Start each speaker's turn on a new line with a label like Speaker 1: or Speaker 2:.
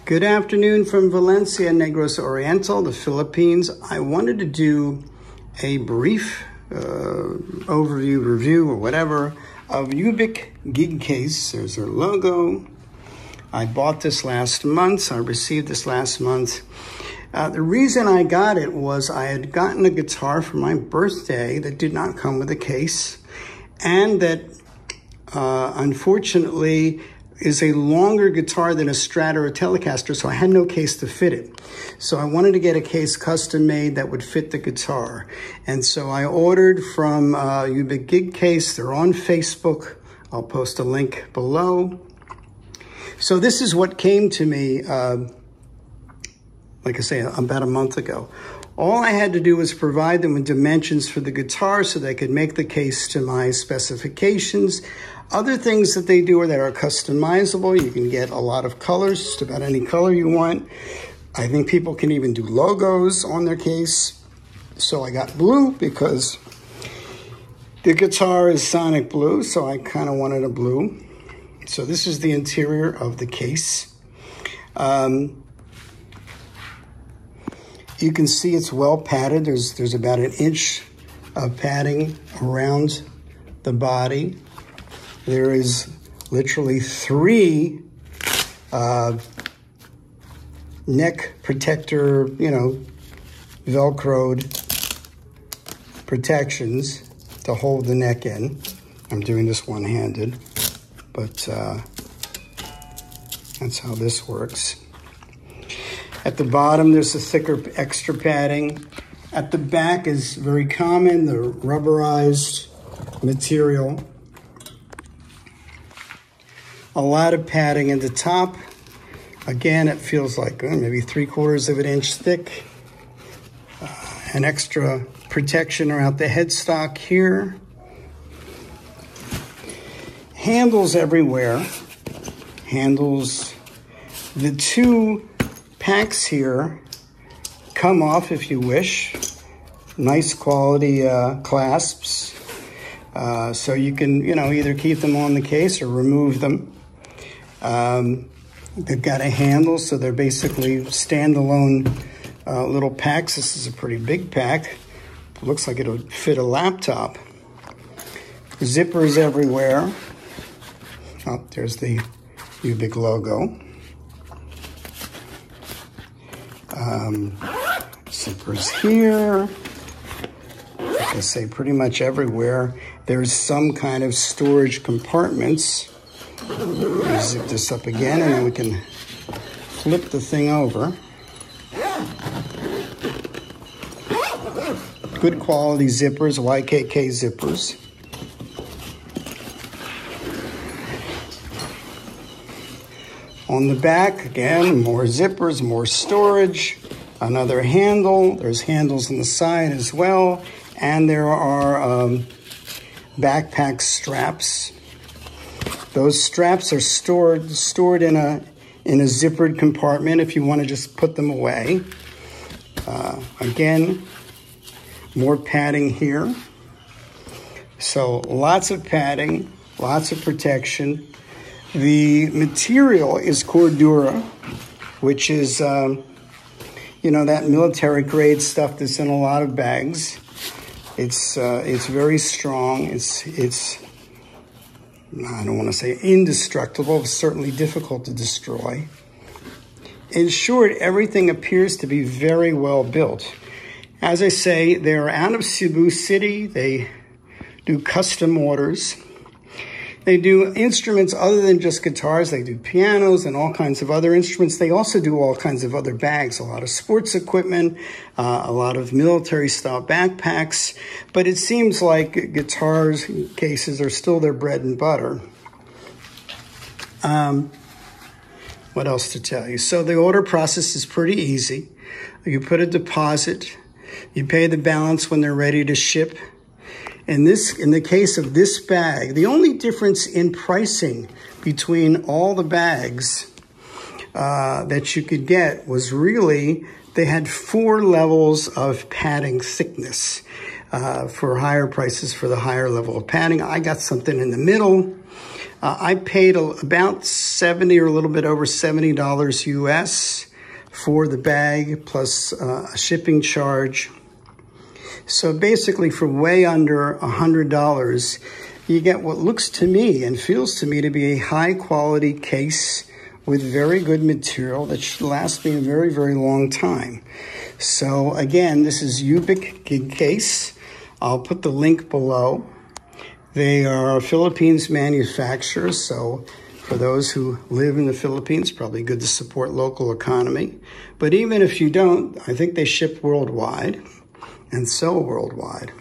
Speaker 1: Good afternoon from Valencia, Negros Oriental, the Philippines. I wanted to do a brief overview, review, or whatever of Ubek Gigcase. There's their logo. I bought this last month. I received this last month. The reason I got it was I had gotten a guitar for my birthday that did not come with a case, and that unfortunately is a longer guitar than a Strat or a Telecaster, so I had no case to fit it. So I wanted to get a case custom made that would fit the guitar. And so I ordered from Ubek Gigcase. They're on Facebook. I'll post a link below. So this is what came to me, like I say, about a month ago. All I had to do was provide them with dimensions for the guitar so they could make the case to my specifications. Other things that they do are that are customizable. You can get a lot of colors, just about any color you want. I think people can even do logos on their case. So I got blue because the guitar is sonic blue, so I kind of wanted a blue. So this is the interior of the case. You can see it's well padded. There's about an inch of padding around the body. There is literally 3 neck protector, Velcroed protections to hold the neck in. I'm doing this one-handed, but that's how this works. At the bottom, there's a thicker extra padding. At the back is very common, the rubberized material. A lot of padding at the top. Again, it feels like maybe 3/4 of an inch thick. An extra protection around the headstock here. Handles everywhere. Handles. The 2 packs here come off if you wish. Nice quality clasps. So you can, either keep them on the case or remove them. They've got a handle, so they're basically standalone little packs. This is a pretty big pack. It looks like it'll fit a laptop. Zippers everywhere. Oh, there's the Ubek logo. Zippers here. Like I say, pretty much everywhere. There's some kind of storage compartments. Zip this up again, and then we can flip the thing over. Good quality zippers, YKK zippers. On the back, again, more zippers, more storage, another handle. There's handles on the side as well, and there are backpack straps. Those straps are stored in a zippered compartment if you want to just put them away. Again, more padding here. So lots of padding, lots of protection. The material is Cordura, which is, that military grade stuff that's in a lot of bags. It's very strong. It's I don't want to say indestructible, but certainly difficult to destroy. In short, everything appears to be very well built. As I say, they're out of Cebu City. They do custom orders. They do instruments other than just guitars. They do pianos and all kinds of other instruments. They also do all kinds of other bags, a lot of sports equipment, a lot of military-style backpacks. But it seems like guitars cases are still their bread and butter. What else to tell you? So the order process is pretty easy. You put a deposit. You pay the balance when they're ready to ship. In the case of this bag, the only difference in pricing between all the bags that you could get was really they had 4 levels of padding thickness for higher prices for the higher level of padding. I got something in the middle. I paid about 70 or a little bit over $70 US for the bag plus a shipping charge. So basically for way under $100, you get what looks to me and feels to me to be a high quality case with very good material that should last me a very, very long time. So again, this is Ubek Gigcase. I'll put the link below. They are a Philippines manufacturer, so for those who live in the Philippines, probably good to support local economy. But even if you don't, I think they ship worldwide and sell worldwide.